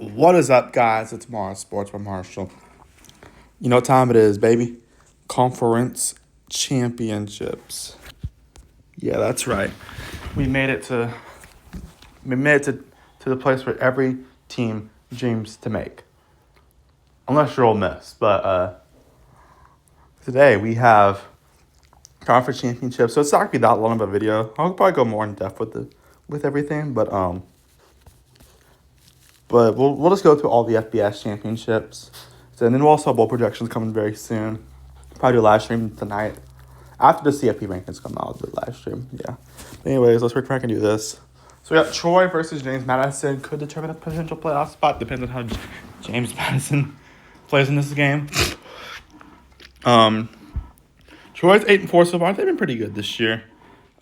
What is up, guys? It's Mars Sports by Marshall. You know what time it is, baby? Conference championships. Yeah, that's right. We made it to to the place where every team dreams to make. Unless you're Ole Miss, but today we have conference championships. So it's not gonna be that long of a video. I'll probably go more in depth with everything, but we'll just go through all the FBS championships. So, and then we'll also have bowl projections coming very soon. Probably do a live stream tonight. After the CFB rankings come out, I'll do a live stream. Yeah. Anyways, let's try and do this. So we got Troy versus James Madison. Could determine a potential playoff spot. Depends on how James Madison plays in this game. Troy's 8-4 so far. They've been pretty good this year.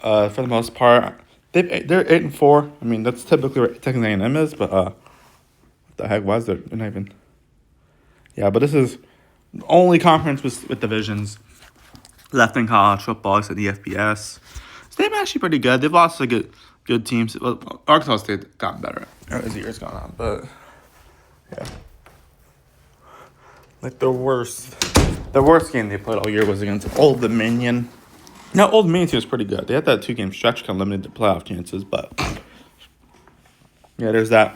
For the most part, they're 8-4. I mean, that's typically what Texas A&M is, but what the heck was there? Not even. Yeah, but this is the only conference with divisions left in college football except the FBS. So they've been actually pretty good. They've lost to good teams. Well, Arkansas State got better as the years gone on, but yeah. Like the worst game they played all year was against Old Dominion. Now, Old Dominion team was pretty good. They had that 2-game stretch kind of limited their playoff chances, but yeah, there's that.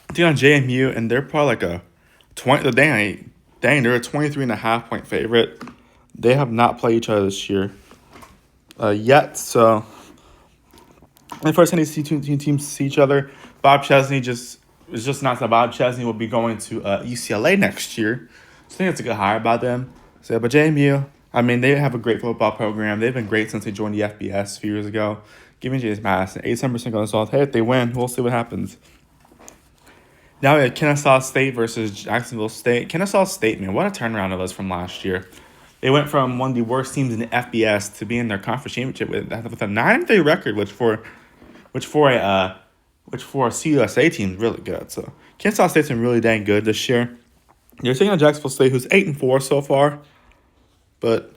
I think on JMU, and they're probably like a 20. They're a 23.5 point favorite. They have not played each other this year yet. So the first time these two teams see each other, Bob Chesney was just announced that Bob Chesney will be going to UCLA next year. So I think it's a good hire by them. So, but JMU, I mean, they have a great football program. They've been great since they joined the FBS a few years ago. Give me James Madison, 87% going to Hey, if they win, we'll see what happens. Now we have Kennesaw State versus Jacksonville State. Kennesaw State, man, what a turnaround it was from last year. They went from one of the worst teams in the FBS to being in their conference championship with a 9-3 record, which for a CUSA team is really good. So Kennesaw State's been really dang good this year. You're taking on Jacksonville State, who's 8-4 so far, but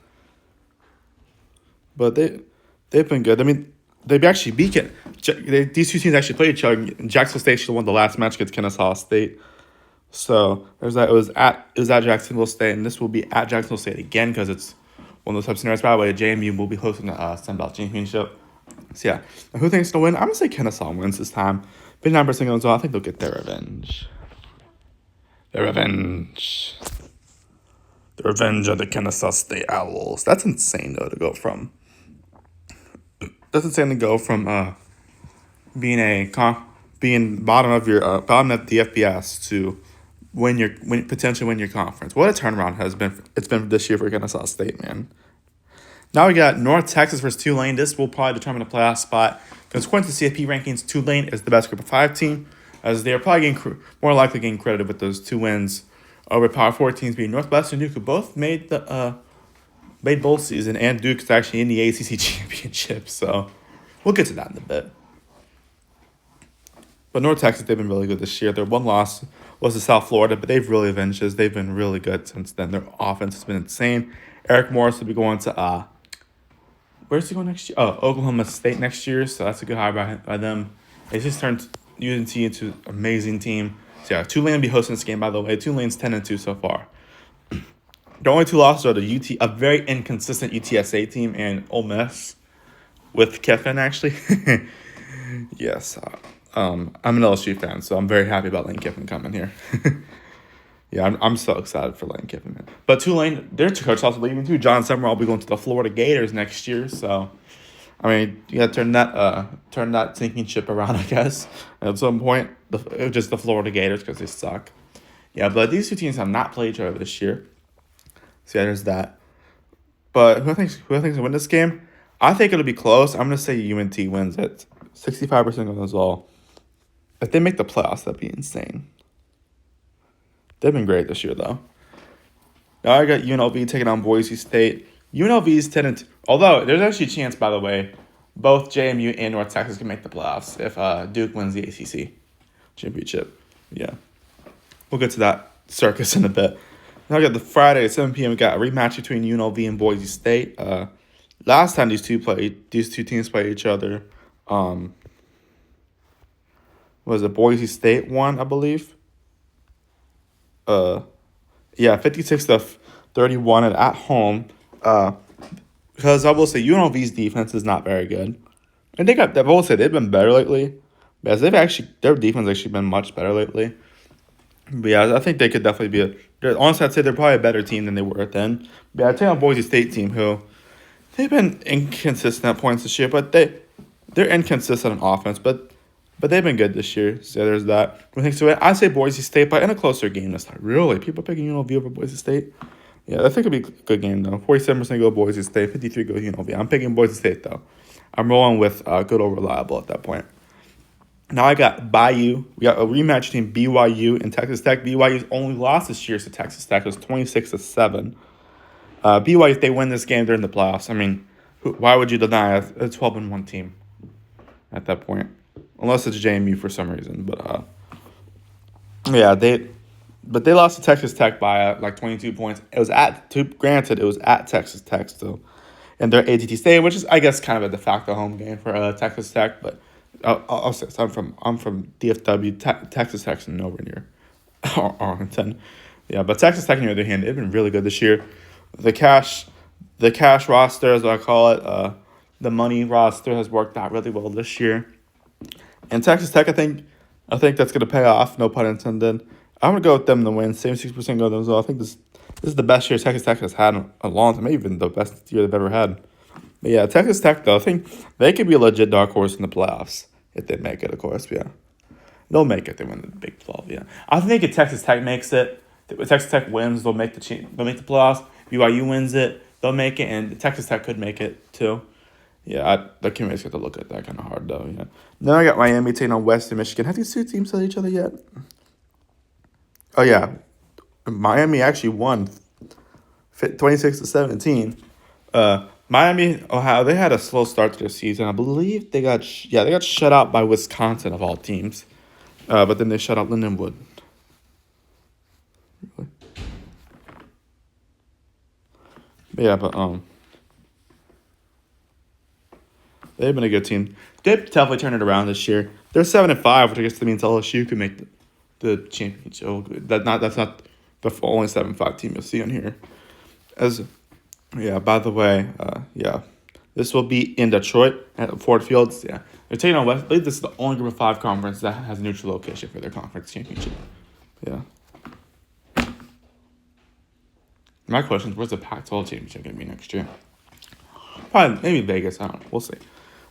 they've been good. I mean, they've actually beat it. These two teams actually played each other. Jacksonville State should have won the last match against Kennesaw State. So there's that. It was at Jacksonville State, and this will be at Jacksonville State again because it's one of those types of scenarios. By the way, JMU will be hosting the Sun Belt Championship. So yeah, now, who thinks they'll win? I'm gonna say Kennesaw wins this time. 59% goes well. I think they'll get their revenge. The revenge of the Kennesaw State Owls. That's insane though to go from. That's insane to go from being bottom of the FBS to potentially win your conference. What a turnaround it's been this year for Kennesaw State, man. Now we got North Texas versus Tulane. This will probably determine a playoff spot because according to CFB rankings, Tulane is the best Group of 5 team, as they are probably more likely getting credited with those 2 wins over Power 4 teams being Northwestern and Duke, who both made bowl season, and Duke is actually in the ACC championship. So we'll get to that in a bit. But North Texas, they've been really good this year. Their one loss was to South Florida, but they've really avenged us. They've been really good since then. Their offense has been insane. Eric Morris will be going to where's he going next year? Oh, Oklahoma State next year. So that's a good hire by them. They just turned UNT into an amazing team. So yeah, Tulane will be hosting this game, by the way. Tulane's 10-2 so far. The only 2 losses are the a very inconsistent UTSA team, and Ole Miss with Kiffin, actually. Yes. I'm an LSU fan, so I'm very happy about Lane Kiffin coming here. Yeah, I'm so excited for Lane Kiffin, man. But Tulane, their coach is also leaving too. John Summerall will be going to the Florida Gators next year. So, I mean, you got to turn that sinking ship around, I guess. At some point, just the Florida Gators because they suck. Yeah, but these 2 teams have not played each other this year. So yeah, there's that. But who thinks will win this game? I think it'll be close. I'm gonna say UNT wins it. 65% of those all. If they make the playoffs, that'd be insane. They've been great this year, though. Now I got UNLV taking on Boise State. UNLV's 10-2. Although, there's actually a chance, by the way, both JMU and North Texas can make the playoffs if Duke wins the ACC championship. Yeah. We'll get to that circus in a bit. Now I got the Friday at 7 p.m. We got a rematch between UNLV and Boise State. Last time these two teams played each other, was it Boise State won, I believe? Yeah, 56-31 at home. Uh, because I will say UNLV's defense is not very good, and I will say they've been better lately. Because their defense actually been much better lately. But yeah, I think they could definitely be honestly, I'd say they're probably a better team than they were then. But yeah, I take on Boise State team who they've been inconsistent at points this year, but they're inconsistent on offense, but they've been good this year. So there's that. I think so. I say Boise State, but in a closer game this time. Really, people picking UNLV over Boise State. Yeah, I think it'll be a good game though. 47% go Boise State, 53 go UNLV. I'm picking Boise State though. I'm rolling with good or reliable at that point. Now I got Bayou. We got a rematch between BYU and Texas Tech. BYU's only loss this year to Texas Tech was 26-7. BYU, if they win this game, they're in the playoffs. I mean, why would you deny a 12-1 team at that point? Unless it's JMU for some reason. But yeah, they lost to Texas Tech by like 22 points. It was at Texas Tech still, and they're AT&T Stadium, which is I guess kind of a de facto home game for Texas Tech. But I'll say so I'm from DFW. Texas Tech's nowhere near Arlington. Yeah, but Texas Tech on the other hand, they've been really good this year. The cash roster, as I call it, the money roster has worked out really well this year. And Texas Tech, I think that's gonna pay off. No pun intended. I'm gonna go with them to win. 76% go with them as well. I think this is the best year Texas Tech has had in a long time. Maybe even the best year they've ever had. But yeah, Texas Tech though, I think they could be a legit dark horse in the playoffs if they make it. Of course, yeah, they'll make it. They win the Big 12. Yeah, I think if Texas Tech makes it, if Texas Tech wins, they'll make the playoffs. BYU wins it, they'll make it, and Texas Tech could make it too. Yeah, the committee's got to look at that kind of hard though. Yeah. Then I got Miami taking on Western Michigan. Have these two teams played each other yet? Oh yeah, Miami actually won 26-17. Miami, Ohio, they had a slow start to their season. I believe they got shut out by Wisconsin of all teams. But then they shut out Lindenwood. Really? Yeah, but they've been a good team. They've definitely turned it around this year. They're 7-5, which I guess means LSU could make the championship. That's not the only 7-5 team you'll see on here. By the way, this will be in Detroit at Ford Fields. Yeah, they're taking on West. I believe this is the only Group of 5 conference that has a neutral location for their conference championship. Yeah. My question is, where's the Pac-12 championship going to be next year? Probably, maybe Vegas. I don't know. We'll see.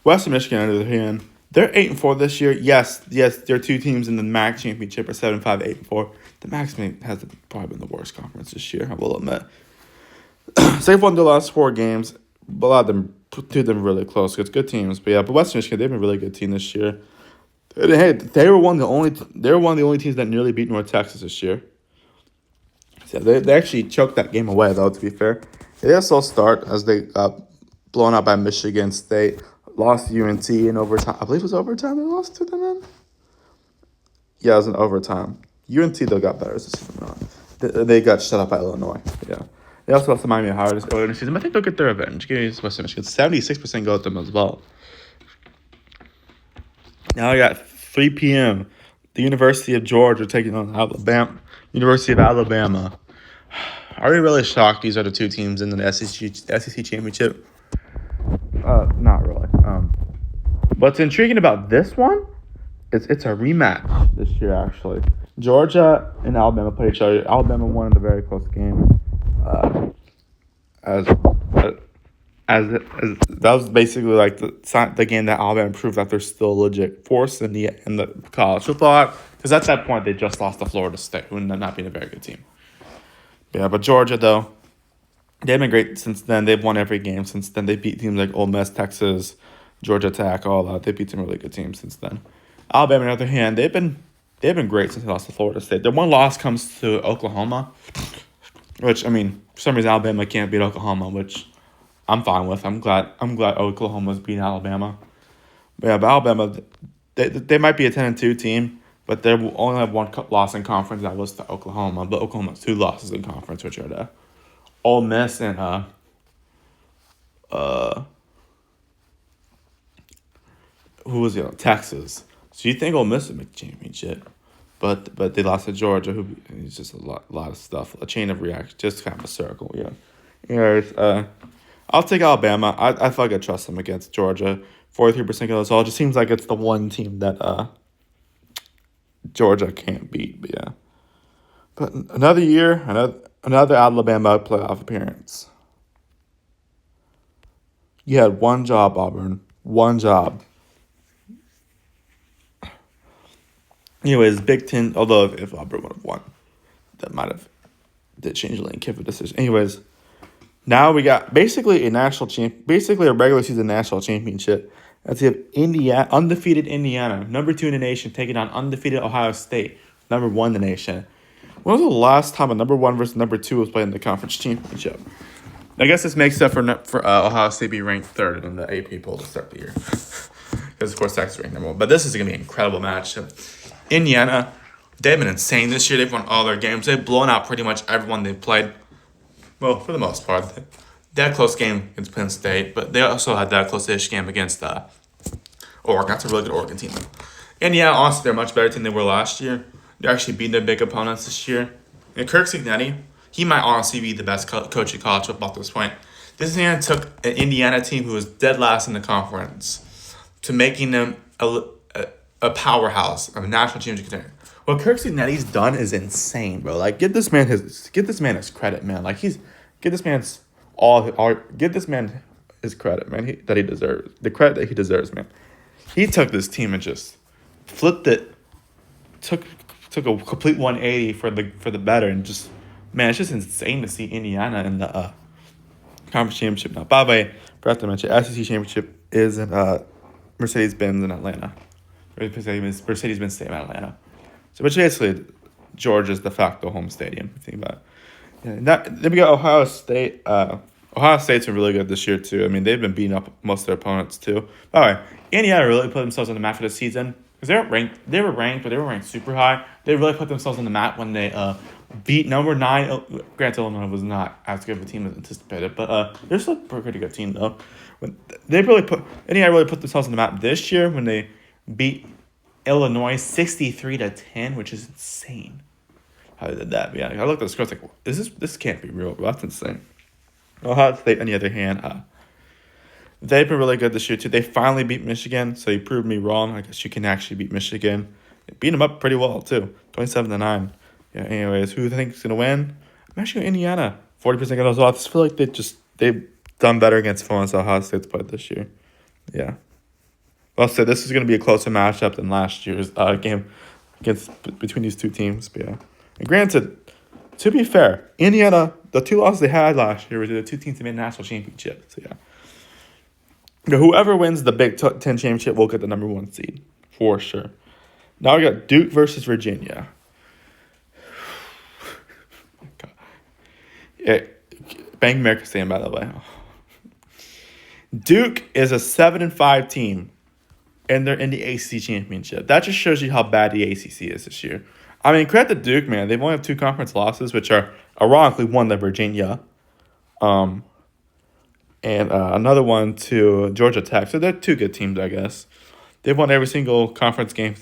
Western Michigan, on the other hand, they're 8-4 this year. Yes, there are two teams in the MAC championship are 7-5, 8-4. The MAC has probably been the worst conference this year, I will admit. They've won the last 4 games. A lot of them, 2 of them really close. It's good teams, but Western Michigan, they've been a really good team this year. Hey, they were one of the only teams that nearly beat North Texas this year. So they actually choked that game away, though, to be fair. They had a slow start as they got blown out by Michigan State. Lost to UNT in overtime. I believe it was overtime they lost to them in? Yeah, it was in overtime. UNT, though, got better as the season went on. They got shut out by Illinois. Yeah. They also lost to Miami Ohio earlier in the season. But I think they'll get their revenge. Give me Western Michigan. 76% go with them as well. Now I got 3 p.m. The University of Georgia taking on Alabama. University of Alabama. Are we really shocked these are the 2 teams in the SEC championship? Not really. What's intriguing about this one is it's a rematch this year, actually. Georgia and Alabama played each other. Alabama won in a very close game. As that was basically like the game that Alabama proved that they're still a legit force in the college football. Because at that point they just lost to Florida State, who ended up not being a very good team. Yeah, but Georgia though, they've been great since then. They've won every game since then. They beat teams like Ole Miss, Texas, Georgia Tech, all that. They beat some really good teams since then. Alabama, on the other hand, they've been great since they lost to Florida State. Their one loss comes to Oklahoma, which I mean, for some reason Alabama can't beat Oklahoma, which I'm fine with. I'm glad Oklahoma's beating Alabama. But yeah, but Alabama, they might be a 10-2 team, but they will only have one loss in conference. That was to Oklahoma, but Oklahoma has 2 losses in conference, which are to Ole Miss and who was it? Texas. So you think Ole Miss would make the championship? but they lost to Georgia, who is just a lot of stuff, a chain of reaction, just kind of a circle. Yeah. Anyways, I'll take Alabama. I feel like I trust them against Georgia. 43% of all. It just seems like it's the one team that Georgia can't beat. But yeah. But another year, another Alabama playoff appearance. You had one job, Auburn. One job. Anyways, Big Ten. Although if Auburn would have won, that might have did change the lane Kiffin decision. Anyways, now we got basically basically a regular season national championship. As you have undefeated Indiana, number 2 in the nation, taking on undefeated Ohio State, number 1 in the nation. When was the last time a number 1 versus number 2 was played in the conference championship? I guess this makes up for Ohio State being ranked 3rd in the AP poll to start the year. Because, of course, Texas ranked number 1. But this is going to be an incredible matchup. Indiana, they've been insane this year. They've won all their games. They've blown out pretty much everyone they've played. Well, for the most part. That close game against Penn State, but they also had that close-ish game against Oregon. That's a really good Oregon team. And yeah, honestly, they're a much better team than they were last year. They're actually beating their big opponents this year. And Kirk Cignetti, he might honestly be the best coach in college football at this point. This man took an Indiana team who was dead last in the conference to making them a powerhouse, a national championship contender. What Kirk Cignetti's done is insane, bro. Like, get this man his credit, man. Like, get this man his credit, man. That he deserves, the credit that he deserves, man. He took this team and just flipped it, took a complete 180 for the better, and just, man, it's just insane to see Indiana in the conference championship now. By the way, forgot to mention, SEC championship is in Mercedes-Benz in Atlanta. Mercedes-Benz Stadium in Atlanta. So, which basically, Georgia's de facto home stadium. If you think about it. Yeah, then we got Ohio State. Ohio State's been really good this year too. I mean, they've been beating up most of their opponents too. By the way, Indiana really put themselves on the map for the season because they were ranked, but they were ranked super high. They really put themselves on the map when they beat number 9. Granted, Illinois was not as good of a team as anticipated, but they're still a pretty good team though. Indiana really put themselves on the map this year when they beat Illinois 63-10, which is insane. How they did that? But yeah, I looked at the scores like, this can't be real. That's insane. Ohio State, on the other hand, they've been really good this year too. They finally beat Michigan, so you proved me wrong. I guess you can actually beat Michigan. They beat them up pretty well too, 27-9. Yeah. Anyways, who do you think is gonna win? I'm actually going Indiana. 40% of those odds. I feel like they've done better against opponents Ohio State's played this year. Yeah. I'll say this is going to be a closer matchup than last year's game between these two teams. But yeah. And granted, to be fair, Indiana, the 2 losses they had last year were the 2 teams that made the national championship. So yeah. Now, whoever wins the Big Ten championship will get the number 1 seed. For sure. Now we got Duke versus Virginia. Yeah, Bank of America Stadium, by the way. Duke is a 7-5 team. And they're in the ACC championship. That just shows you how bad the ACC is this year. I mean, credit to Duke, man. They've only have 2 conference losses, which are ironically one to Virginia, and another one to Georgia Tech. So they're 2 good teams, I guess. They've won every single conference game.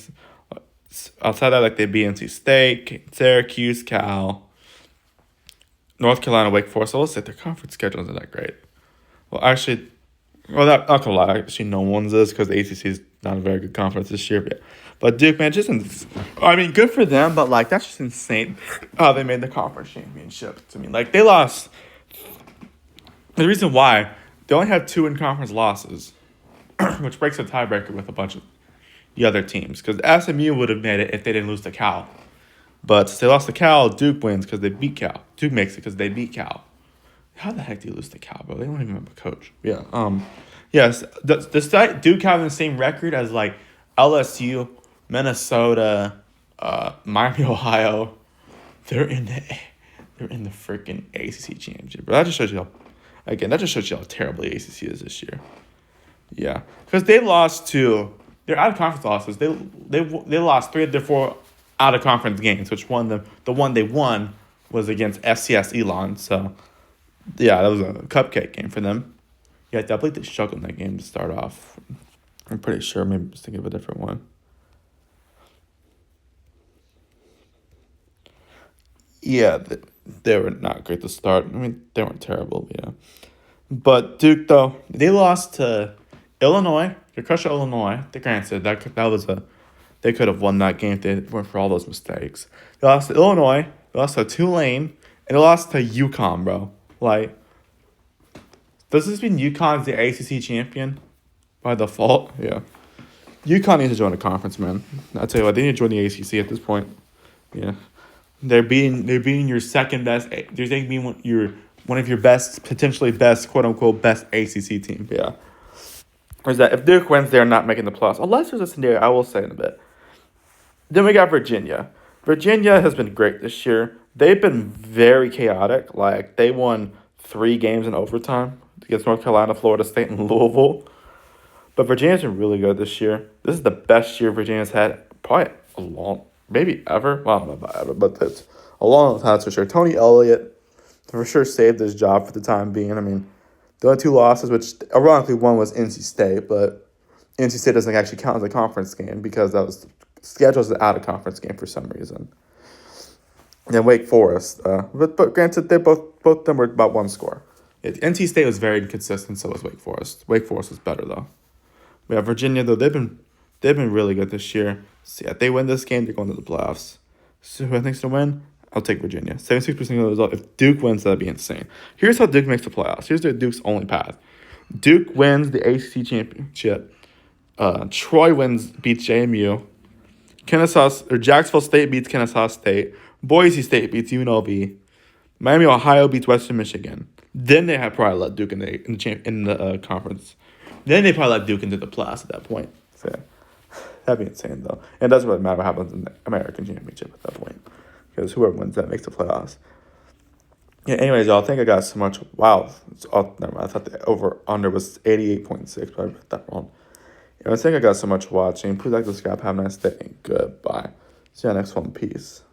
Outside that, like they beat NC State, Syracuse, Cal, North Carolina, Wake Forest. So let's say their conference schedule isn't that great. Well, actually. Well, not gonna lie, actually, no one's is because the ACC is not a very good conference this year. But Duke, man, good for them, but like that's just insane how they made the conference championship. To me, like they lost. The reason why they only have 2 in-conference losses, which breaks a tiebreaker with a bunch of the other teams. Because SMU would have made it if they didn't lose to Cal, but since they lost to Cal, Duke wins because they beat Cal. Duke makes it because they beat Cal. How the heck do you lose to Cal, bro? They don't even have a coach. Yeah. Yes. Despite Duke having the same record as like LSU, Minnesota, Miami, Ohio, they're in the freaking ACC championship. But that just shows you how terrible the ACC is this year. Yeah, because they lost their out of conference losses. They lost 3 of their 4 out of conference games, which the one they won was against FCS Elon. So. Yeah, that was a cupcake game for them. Yeah, I believe they struggled in that game to start off. I'm pretty sure. Maybe I'm just thinking of a different one. Yeah, they were not great to start. I mean, they weren't terrible, yeah. But Duke, though, they lost to Illinois. They crushed Illinois. They granted that was a they could have won that game if they weren't for all those mistakes. They lost to Illinois. They lost to Tulane, and they lost to UConn, bro. Like, does this mean UConn's the ACC champion by default? Yeah. UConn needs to join a conference, man. I tell you what, they need to join the ACC at this point. Yeah. They're being your second best. They're being one of your best, potentially best, quote unquote, best ACC team. Yeah. Or is that if Duke wins, they're not making the playoffs. Unless there's a scenario, I will say in a bit. Then we got Virginia. Virginia has been great this year. They've been very chaotic. Like they won 3 games in overtime against North Carolina, Florida State, and Louisville. But Virginia's been really good this year. This is the best year Virginia's had probably a long, maybe ever. Well, I don't know about ever, but it's a long time for sure. Tony Elliott for sure saved his job for the time being. I mean, the only 2 losses, which ironically one was NC State, but NC State doesn't actually count as a conference game because that was scheduled as an out-of-conference game for some reason. And then Wake Forest, but granted, they both of them were about 1 score. NC State was very inconsistent, so was Wake Forest. Wake Forest was better though. Yeah, Virginia though they've been really good this year. So yeah, if they win this game, they're going to the playoffs. So who I think's to win? I'll take Virginia. 76% of the result. If Duke wins, that'd be insane. Here's how Duke makes the playoffs. Here's Duke's only path. Duke wins the ACC championship. Troy beats JMU. Jacksonville State beats Kennesaw State. Boise State beats UNLV. Miami, Ohio beats Western Michigan. Then they have probably let Duke in the conference. Then they probably let Duke into the playoffs at that point. So that'd be insane though. And it doesn't really matter what happens in the American Championship at that point, because whoever wins that makes the playoffs. Yeah. Anyways, y'all, I think I got so much. Wow. Never mind. I thought the over under was 88.6, but I read that wrong. I think I got so much watching. Please like, subscribe. Have a nice day. Goodbye. See you next one. Peace.